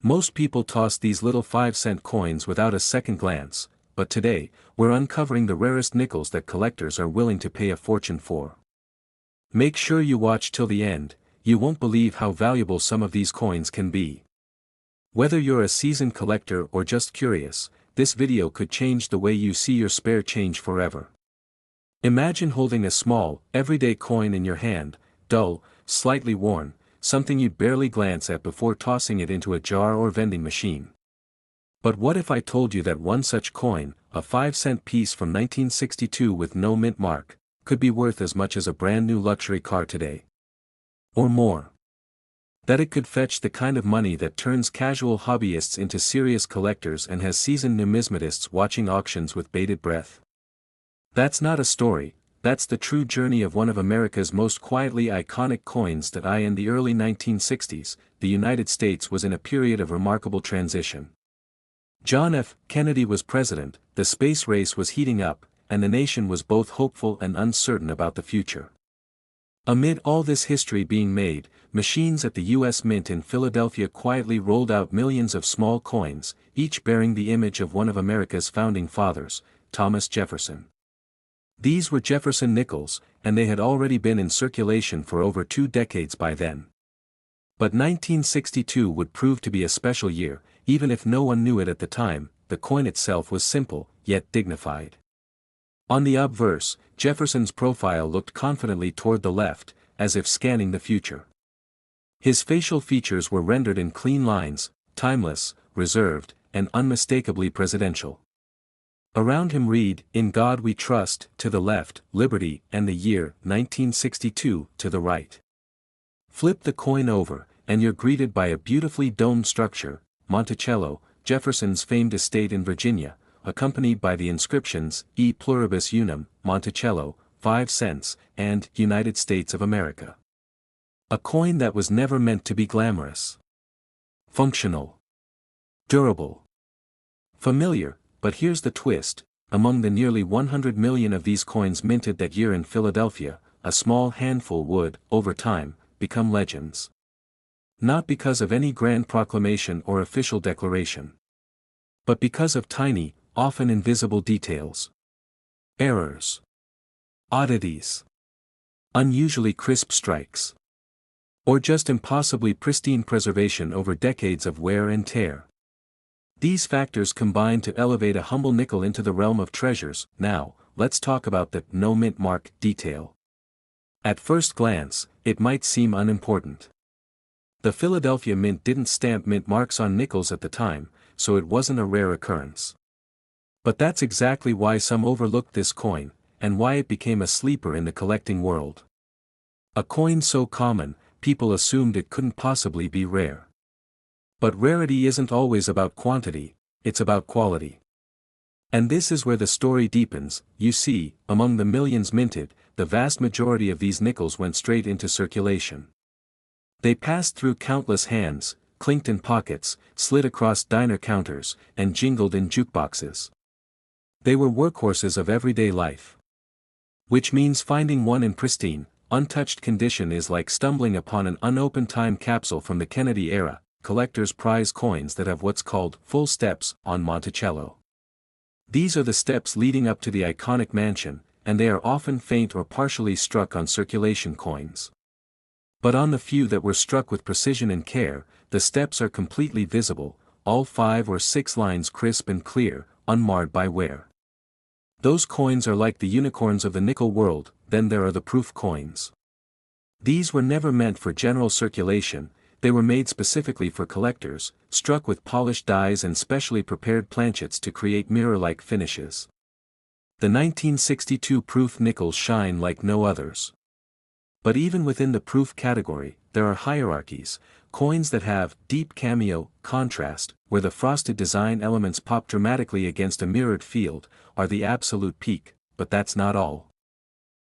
Most people toss these little 5-cent coins without a second glance, but today, we're uncovering the rarest nickels that collectors are willing to pay a fortune for. Make sure you watch till the end, you won't believe how valuable some of these coins can be. Whether you're a seasoned collector or just curious, this video could change the way you see your spare change forever. Imagine holding a small, everyday coin in your hand, dull, slightly worn, something you'd barely glance at before tossing it into a jar or vending machine. But what if I told you that one such coin, a 5-cent piece from 1962 with no mint mark, could be worth as much as a brand new luxury car today? Or more. That it could fetch the kind of money that turns casual hobbyists into serious collectors and has seasoned numismatists watching auctions with bated breath. That's not a story, that's the true journey of one of America's most quietly iconic coins that in the early 1960s, the United States was in a period of remarkable transition. John F. Kennedy was president, the space race was heating up, and the nation was both hopeful and uncertain about the future. Amid all this history being made, machines at the U.S. Mint in Philadelphia quietly rolled out millions of small coins, each bearing the image of one of America's founding fathers, Thomas Jefferson. These were Jefferson Nickels, and they had already been in circulation for over 2 decades by then. But 1962 would prove to be a special year, even if no one knew it at the time. The coin itself was simple, yet dignified. On the obverse, Jefferson's profile looked confidently toward the left, as if scanning the future. His facial features were rendered in clean lines, timeless, reserved, and unmistakably presidential. Around him read, "In God We Trust," to the left, "Liberty," and the year, 1962, to the right. Flip the coin over, and you're greeted by a beautifully domed structure, Monticello, Jefferson's famed estate in Virginia, accompanied by the inscriptions, "E Pluribus Unum, Monticello, 5 cents, and United States of America." A coin that was never meant to be glamorous. Functional. Durable. Familiar, but here's the twist: among the nearly 100 million of these coins minted that year in Philadelphia, a small handful would, over time, become legends. Not because of any grand proclamation or official declaration, but because of tiny, often invisible details. Errors. Oddities. Unusually crisp strikes. Or just impossibly pristine preservation over decades of wear and tear. These factors combine to elevate a humble nickel into the realm of treasures. Now, let's talk about the "no mint mark" detail. At first glance, it might seem unimportant. The Philadelphia Mint didn't stamp mint marks on nickels at the time, so it wasn't a rare occurrence. But that's exactly why some overlooked this coin, and why it became a sleeper in the collecting world. A coin so common, people assumed it couldn't possibly be rare. But rarity isn't always about quantity, it's about quality. And this is where the story deepens. You see, among the millions minted, the vast majority of these nickels went straight into circulation. They passed through countless hands, clinked in pockets, slid across diner counters, and jingled in jukeboxes. They were workhorses of everyday life. Which means finding one in pristine, untouched condition is like stumbling upon an unopened time capsule from the Kennedy era. Collectors prize coins that have what's called full steps on Monticello. These are the steps leading up to the iconic mansion, and they are often faint or partially struck on circulation coins. But on the few that were struck with precision and care, the steps are completely visible, all 5 or 6 lines crisp and clear, unmarred by wear. Those coins are like the unicorns of the nickel world. Then there are the proof coins. These were never meant for general circulation. They were made specifically for collectors, struck with polished dies and specially prepared planchets to create mirror-like finishes. The 1962 proof nickels shine like no others. But even within the proof category, there are hierarchies. Coins that have deep cameo, contrast, where the frosted design elements pop dramatically against a mirrored field, are the absolute peak, but that's not all.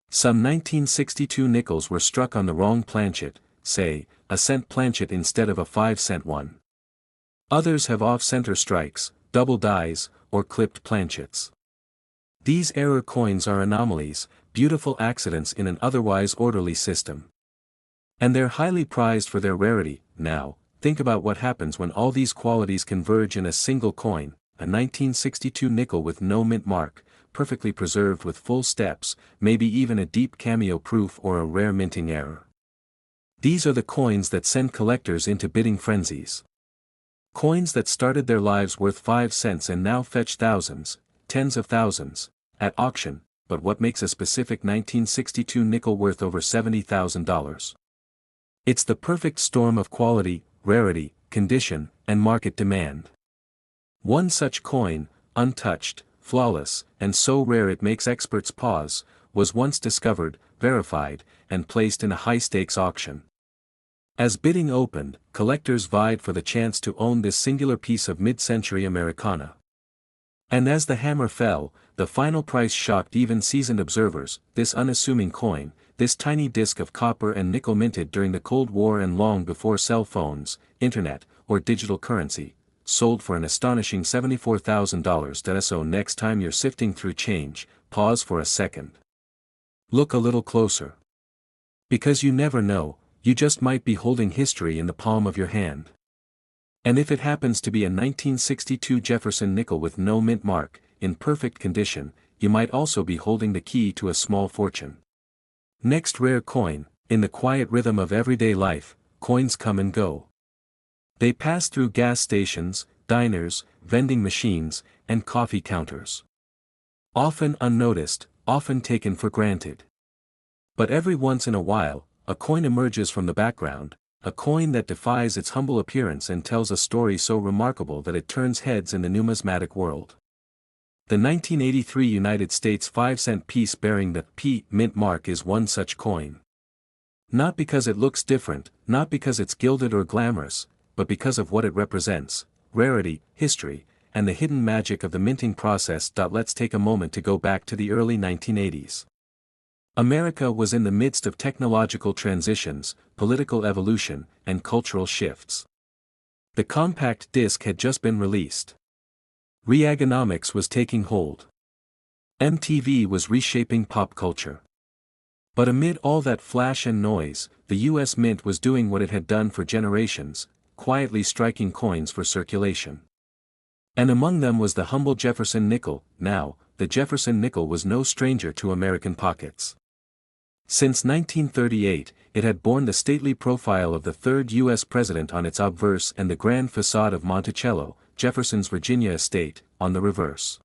Some 1962 nickels were struck on the wrong planchet, say, a cent planchet instead of a 5-cent one. Others have off-center strikes, double dies, or clipped planchets. These error coins are anomalies, beautiful accidents in an otherwise orderly system. And they're highly prized for their rarity. Now, think about what happens when all these qualities converge in a single coin, a 1962 nickel with no mint mark, perfectly preserved with full steps, maybe even a deep cameo proof or a rare minting error. These are the coins that send collectors into bidding frenzies. Coins that started their lives worth 5 cents and now fetch thousands, tens of thousands, at auction, but what makes a specific 1962 nickel worth over $70,000? It's the perfect storm of quality, rarity, condition, and market demand. One such coin, untouched, flawless, and so rare it makes experts pause, was once discovered, verified, and placed in a high-stakes auction. As bidding opened, collectors vied for the chance to own this singular piece of mid-century Americana. And as the hammer fell, the final price shocked even seasoned observers. This unassuming coin, this tiny disc of copper and nickel minted during the Cold War and long before cell phones, internet, or digital currency, sold for an astonishing $74,000. So next time you're sifting through change, pause for a second. Look a little closer. Because you never know, you just might be holding history in the palm of your hand. And if it happens to be a 1962 Jefferson nickel with no mint mark, in perfect condition, you might also be holding the key to a small fortune. Next rare coin, in the quiet rhythm of everyday life, coins come and go. They pass through gas stations, diners, vending machines, and coffee counters. Often unnoticed, often taken for granted. But every once in a while, a coin emerges from the background, a coin that defies its humble appearance and tells a story so remarkable that it turns heads in the numismatic world. The 1983 United States 5-cent piece bearing the P mint mark is one such coin. Not because it looks different, not because it's gilded or glamorous, but because of what it represents: rarity, history, and the hidden magic of the minting process. Let's take a moment to go back to the early 1980s. America was in the midst of technological transitions, political evolution, and cultural shifts. The compact disc had just been released. Reaganomics was taking hold. MTV was reshaping pop culture. But amid all that flash and noise, the U.S. Mint was doing what it had done for generations, quietly striking coins for circulation. And among them was the humble Jefferson nickel. Now, the Jefferson nickel was no stranger to American pockets. Since 1938, it had borne the stately profile of the third U.S. president on its obverse and the grand facade of Monticello, Jefferson's Virginia estate, on the reverse.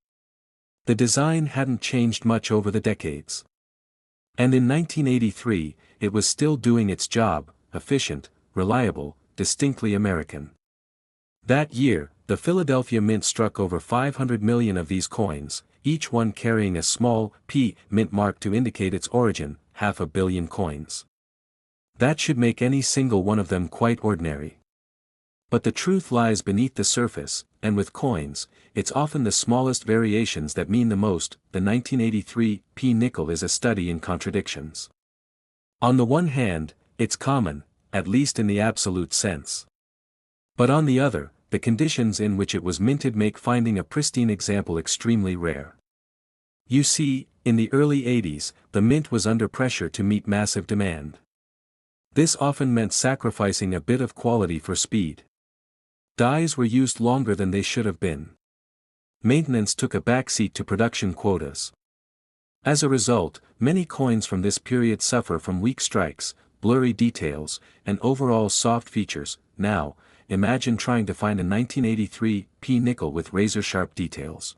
The design hadn't changed much over the decades. And in 1983, it was still doing its job: efficient, reliable, distinctly American. That year, the Philadelphia Mint struck over 500 million of these coins, each one carrying a small P mint mark to indicate its origin, 500 million coins. That should make any single one of them quite ordinary. But the truth lies beneath the surface, and with coins, it's often the smallest variations that mean the most. The 1983 P nickel is a study in contradictions. On the one hand, it's common, at least in the absolute sense. But on the other, the conditions in which it was minted make finding a pristine example extremely rare. You see, in the early 80s, the mint was under pressure to meet massive demand. This often meant sacrificing a bit of quality for speed. Dies were used longer than they should have been. Maintenance took a backseat to production quotas. As a result, many coins from this period suffer from weak strikes, blurry details, and overall soft features. Now, imagine trying to find a 1983 P nickel with razor-sharp details.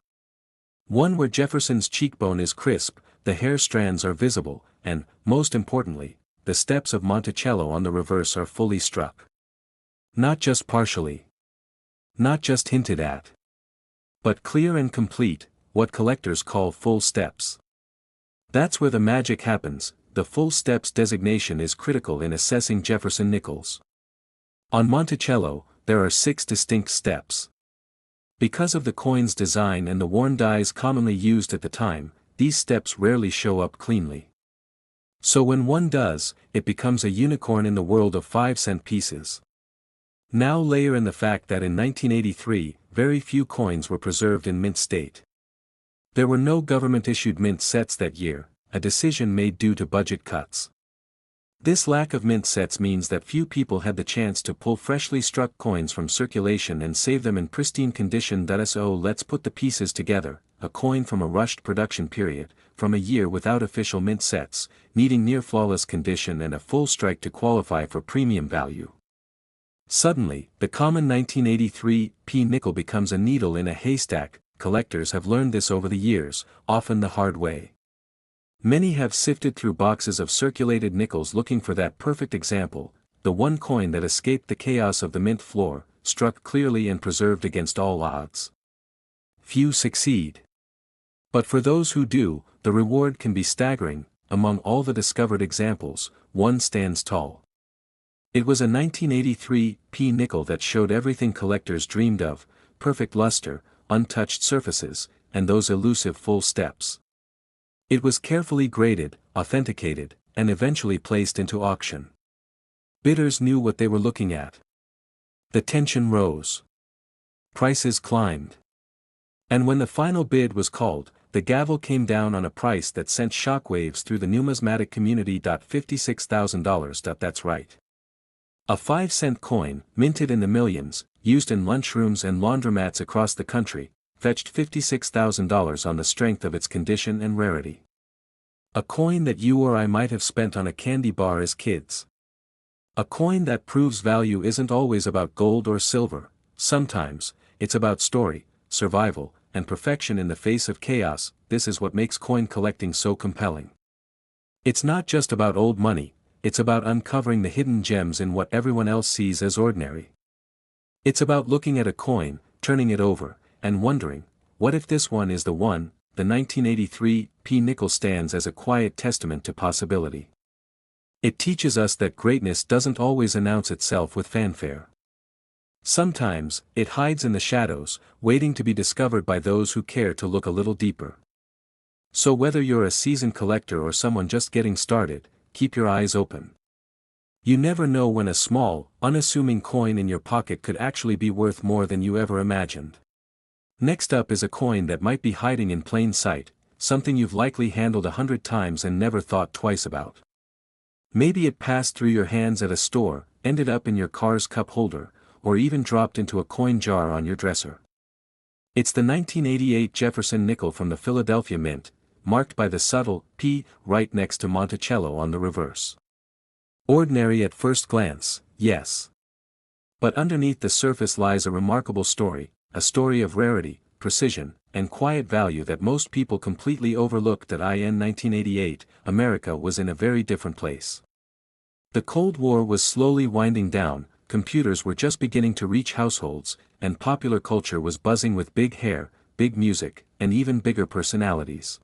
One where Jefferson's cheekbone is crisp, the hair strands are visible, and, most importantly, the steps of Monticello on the reverse are fully struck. Not just partially. Not just hinted at. But clear and complete, what collectors call full steps. That's where the magic happens. The full steps designation is critical in assessing Jefferson nickels. On Monticello, there are 6 distinct steps. Because of the coin's design and the worn dies commonly used at the time, these steps rarely show up cleanly. So when one does, it becomes a unicorn in the world of 5-cent pieces. Now layer in the fact that in 1983, very few coins were preserved in mint state. There were no government-issued mint sets that year, a decision made due to budget cuts. This lack of mint sets means that few people had the chance to pull freshly struck coins from circulation and save them in pristine condition. So let's put the pieces together: a coin from a rushed production period, from a year without official mint sets, needing near flawless condition and a full strike to qualify for premium value. Suddenly, the common 1983 P nickel becomes a needle in a haystack. Collectors have learned this over the years, often the hard way. Many have sifted through boxes of circulated nickels looking for that perfect example, the one coin that escaped the chaos of the mint floor, struck clearly and preserved against all odds. Few succeed. But for those who do, the reward can be staggering. Among all the discovered examples, one stands tall. It was a 1983 P nickel that showed everything collectors dreamed of: perfect luster, untouched surfaces, and those elusive full steps. It was carefully graded, authenticated, and eventually placed into auction. Bidders knew what they were looking at. The tension rose. Prices climbed. And when the final bid was called, the gavel came down on a price that sent shockwaves through the numismatic community. $56,000. That's right. A 5-cent coin, minted in the millions, used in lunchrooms and laundromats across the country, fetched $56,000 on the strength of its condition and rarity. A coin that you or I might have spent on a candy bar as kids. A coin that proves value isn't always about gold or silver. Sometimes, it's about story, survival, and perfection in the face of chaos. This is what makes coin collecting so compelling. It's not just about old money, it's about uncovering the hidden gems in what everyone else sees as ordinary. It's about looking at a coin, turning it over, and wondering, what if this one is the one? The 1983 P nickel stands as a quiet testament to possibility. It teaches us that greatness doesn't always announce itself with fanfare. Sometimes, it hides in the shadows, waiting to be discovered by those who care to look a little deeper. So whether you're a seasoned collector or someone just getting started, keep your eyes open. You never know when a small, unassuming coin in your pocket could actually be worth more than you ever imagined. Next up is a coin that might be hiding in plain sight, something you've likely handled 100 times and never thought twice about. Maybe it passed through your hands at a store, ended up in your car's cup holder, or even dropped into a coin jar on your dresser. It's the 1988 Jefferson Nickel from the Philadelphia Mint, marked by the subtle P right next to Monticello on the reverse. Ordinary at first glance, yes. But underneath the surface lies a remarkable story, a story of rarity, precision, and quiet value that most people completely overlooked. In 1988, America was in a very different place. The Cold War was slowly winding down, computers were just beginning to reach households, and popular culture was buzzing with big hair, big music, and even bigger personalities.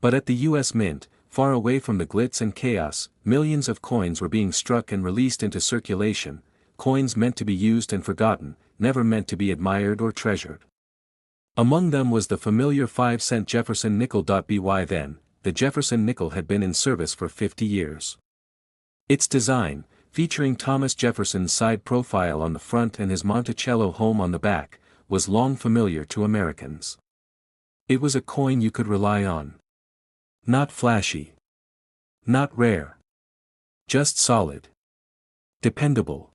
But at the US Mint, far away from the glitz and chaos, millions of coins were being struck and released into circulation, coins meant to be used and forgotten, never meant to be admired or treasured. Among them was the familiar 5-cent Jefferson Nickel. By then, the Jefferson Nickel had been in service for 50 years. Its design, featuring Thomas Jefferson's side profile on the front and his Monticello home on the back, was long familiar to Americans. It was a coin you could rely on. Not flashy. Not rare. Just solid. Dependable.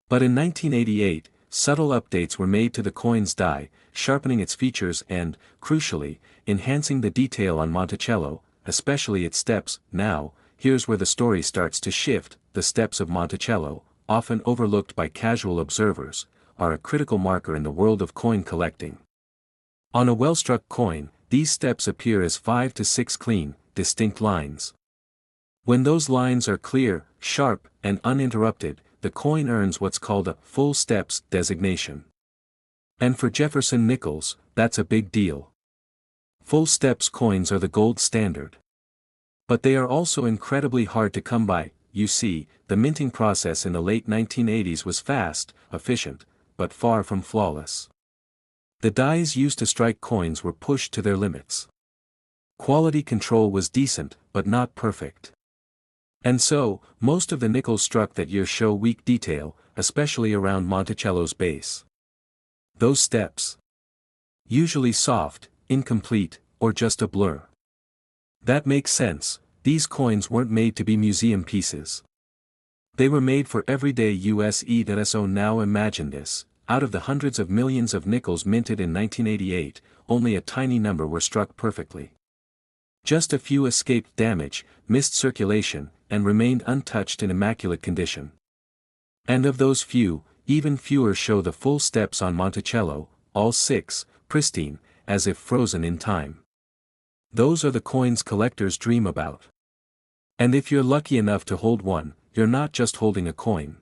But in 1988, subtle updates were made to the coin's die, sharpening its features and, crucially, enhancing the detail on Monticello, especially its steps. Now, here's where the story starts to shift. The steps of Monticello, often overlooked by casual observers, are a critical marker in the world of coin collecting. On a well-struck coin, these steps appear as 5 to 6 clean, distinct lines. When those lines are clear, sharp, and uninterrupted, the coin earns what's called a full steps designation. And for Jefferson Nickels, that's a big deal. Full steps coins are the gold standard. But they are also incredibly hard to come by. You see, the minting process in the late 1980s was fast, efficient, but far from flawless. The dies used to strike coins were pushed to their limits. Quality control was decent, but not perfect. And so, most of the nickels struck that year show weak detail, especially around Monticello's base. Those steps. Usually soft, incomplete, or just a blur. That makes sense. these coins weren't made to be museum pieces. They were made for everyday use. So now imagine this, out of the hundreds of millions of nickels minted in 1988, only a tiny number were struck perfectly. Just a few escaped damage, missed circulation, and remained untouched in immaculate condition. And of those few, even fewer show the full steps on Monticello, all 6, pristine, as if frozen in time. Those are the coins collectors dream about. And if you're lucky enough to hold one, you're not just holding a coin.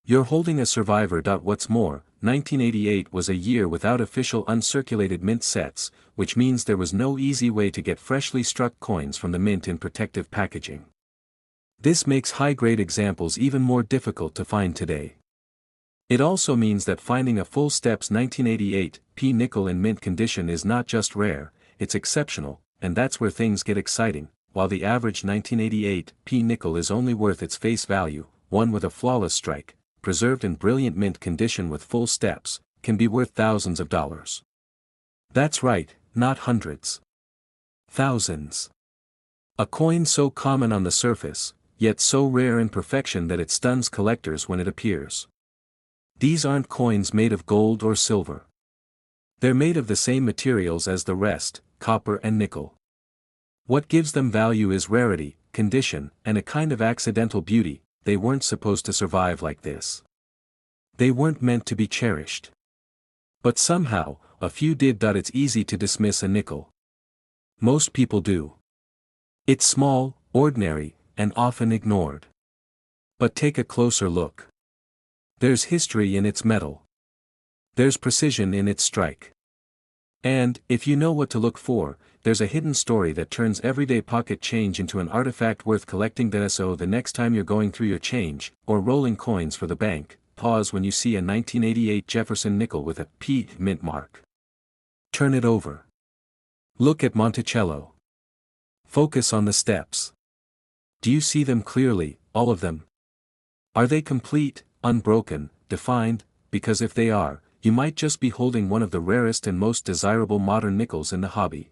You're holding a survivor. What's more, 1988 was a year without official uncirculated mint sets, which means there was no easy way to get freshly struck coins from the mint in protective packaging. This makes high-grade examples even more difficult to find today. It also means that finding a full steps 1988 P nickel in mint condition is not just rare, it's exceptional, and that's where things get exciting. While the average 1988 P nickel is only worth its face value, one with a flawless strike, preserved in brilliant mint condition with full steps, can be worth thousands of dollars. That's right, not hundreds. Thousands. A coin so common on the surface, yet so rare in perfection that it stuns collectors when it appears. These aren't coins made of gold or silver. They're made of the same materials as the rest, copper and nickel. What gives them value is rarity, condition, and a kind of accidental beauty. They weren't supposed to survive like this. They weren't meant to be cherished. But somehow, a few did. It's easy to dismiss a nickel. Most people do. It's small, ordinary, and often ignored. But take a closer look. There's history in its metal. There's precision in its strike. And, if you know what to look for, there's a hidden story that turns everyday pocket change into an artifact worth collecting. So the next time you're going through your change, or rolling coins for the bank, pause when you see a 1988 Jefferson nickel with a P mint mark. Turn it over. Look at Monticello. Focus on the steps. Do you see them clearly, all of them? Are they complete, unbroken, defined? Because if they are, you might just be holding one of the rarest and most desirable modern nickels in the hobby.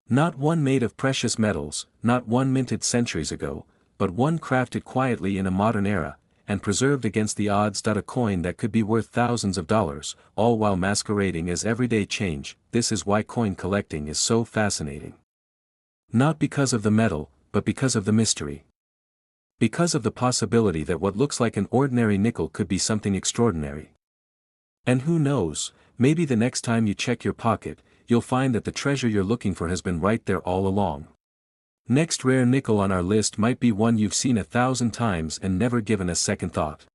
Not one made of precious metals, not one minted centuries ago, but one crafted quietly in a modern era, and preserved against the odds. A coin that could be worth thousands of dollars, all while masquerading as everyday change. This is why coin collecting is so fascinating. Not because of the metal, but because of the mystery. Because of the possibility that what looks like an ordinary nickel could be something extraordinary. And who knows, maybe the next time you check your pocket, you'll find that the treasure you're looking for has been right there all along. Next rare nickel on our list might be one you've seen 1,000 times and never given a second thought.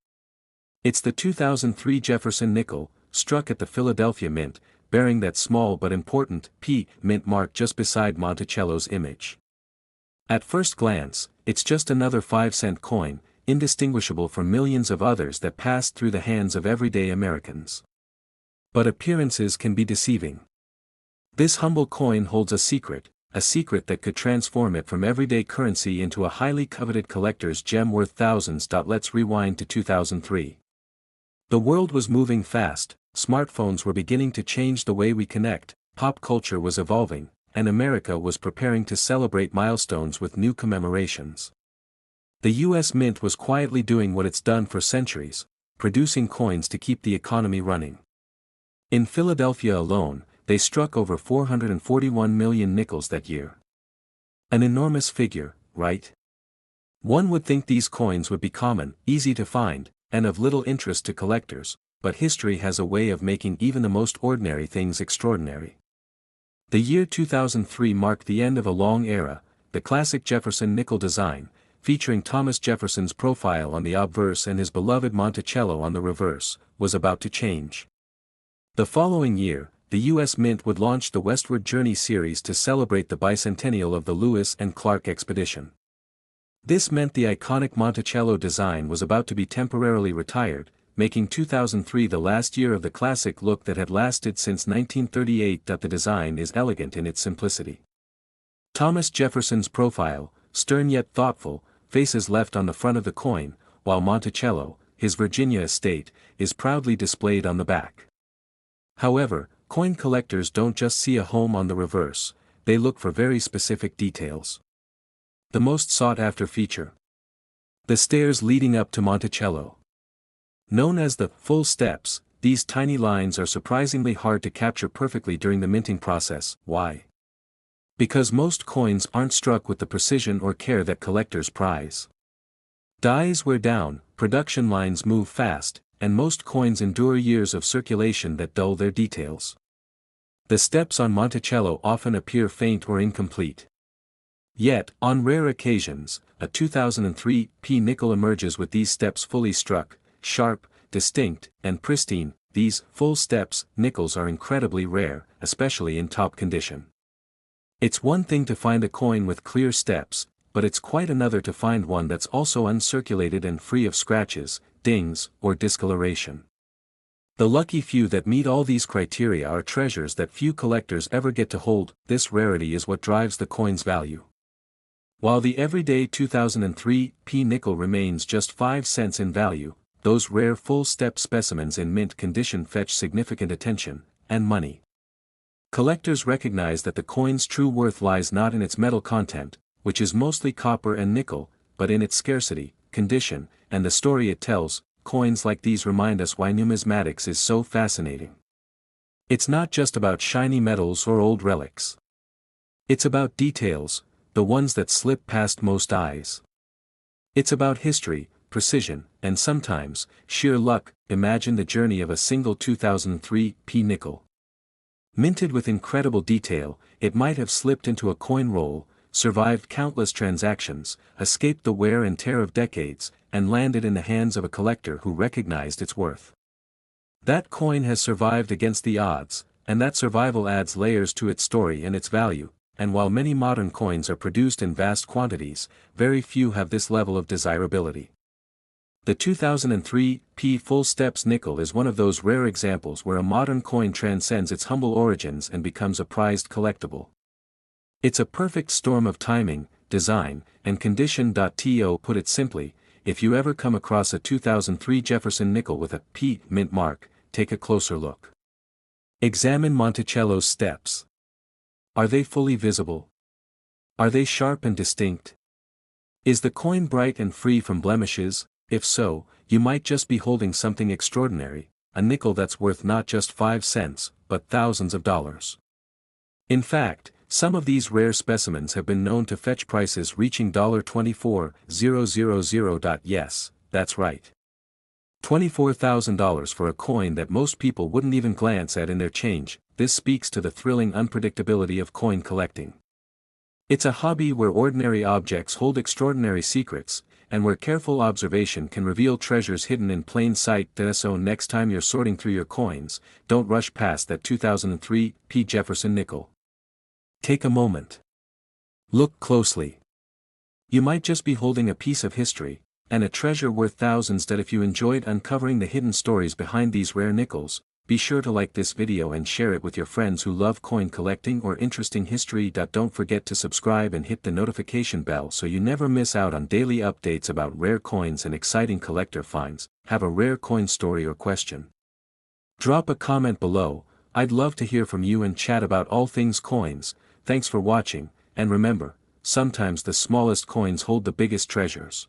It's the 2003 Jefferson Nickel, struck at the Philadelphia Mint, bearing that small but important P mint mark just beside Monticello's image. At first glance, it's just another 5-cent coin, indistinguishable from millions of others that passed through the hands of everyday Americans. But appearances can be deceiving. This humble coin holds a secret that could transform it from everyday currency into a highly coveted collector's gem worth thousands. Let's rewind to 2003. The world was moving fast, smartphones were beginning to change the way we connect, pop culture was evolving, and America was preparing to celebrate milestones with new commemorations. The US Mint was quietly doing what it's done for centuries, producing coins to keep the economy running. In Philadelphia alone, they struck over 441 million nickels that year. An enormous figure, right? One would think these coins would be common, easy to find, and of little interest to collectors, but history has a way of making even the most ordinary things extraordinary. The year 2003 marked the end of a long era. The classic Jefferson nickel design, featuring Thomas Jefferson's profile on the obverse and his beloved Monticello on the reverse, was about to change. The following year, the U.S. Mint would launch the Westward Journey series to celebrate the bicentennial of the Lewis and Clark expedition. This meant the iconic Monticello design was about to be temporarily retired, making 2003 the last year of the classic look that had lasted since 1938. The design is elegant in its simplicity. Thomas Jefferson's profile, stern yet thoughtful, faces left on the front of the coin, while Monticello, his Virginia estate, is proudly displayed on the back. However, coin collectors don't just see a home on the reverse, they look for very specific details. The most sought-after feature. The stairs leading up to Monticello. Known as the full steps, these tiny lines are surprisingly hard to capture perfectly during the minting process. Why? Because most coins aren't struck with the precision or care that collectors prize. Dies wear down, production lines move fast, and most coins endure years of circulation that dull their details. The steps on Monticello often appear faint or incomplete. Yet, on rare occasions, a 2003 P nickel emerges with these steps fully struck, sharp, distinct, and pristine. These full steps nickels are incredibly rare, especially in top condition. It's one thing to find a coin with clear steps, but it's quite another to find one that's also uncirculated and free of scratches, dings, or discoloration. The lucky few that meet all these criteria are treasures that few collectors ever get to hold. This rarity is what drives the coin's value. While the everyday 2003 P nickel remains just 5 cents in value, those rare full-step specimens in mint condition fetch significant attention and money. Collectors recognize that the coin's true worth lies not in its metal content, which is mostly copper and nickel, but in its scarcity, condition, and the story it tells. Coins like these remind us why numismatics is so fascinating. It's not just about shiny metals or old relics. It's about details, the ones that slip past most eyes. It's about history, precision, and sometimes, sheer luck. Imagine the journey of a single 2003 P nickel. Minted with incredible detail, it might have slipped into a coin roll, survived countless transactions, escaped the wear and tear of decades, and landed in the hands of a collector who recognized its worth. That coin has survived against the odds, and that survival adds layers to its story and its value. And while many modern coins are produced in vast quantities, very few have this level of desirability. The 2003 P Full Steps Nickel is one of those rare examples where a modern coin transcends its humble origins and becomes a prized collectible. It's a perfect storm of timing, design, and condition. To put it simply, if you ever come across a 2003 Jefferson Nickel with a P mint mark, take a closer look. Examine Monticello's steps. Are they fully visible? Are they sharp and distinct? Is the coin bright and free from blemishes? If so, you might just be holding something extraordinary, a nickel that's worth not just 5 cents, but thousands of dollars. In fact, some of these rare specimens have been known to fetch prices reaching $24,000. Yes, that's right. $24,000 for a coin that most people wouldn't even glance at in their change. This speaks to the thrilling unpredictability of coin collecting. It's a hobby where ordinary objects hold extraordinary secrets, and where careful observation can reveal treasures hidden in plain sight. So next time you're sorting through your coins, don't rush past that 2003 P Jefferson Nickel. Take a moment. Look closely. You might just be holding a piece of history, and a treasure worth thousands. That if you enjoyed uncovering the hidden stories behind these rare nickels, be sure to like this video and share it with your friends who love coin collecting or interesting history. Don't forget to subscribe and hit the notification bell so you never miss out on daily updates about rare coins and exciting collector finds. Have a rare coin story or question? Drop a comment below. I'd love to hear from you and chat about all things coins. Thanks for watching, and remember, sometimes the smallest coins hold the biggest treasures.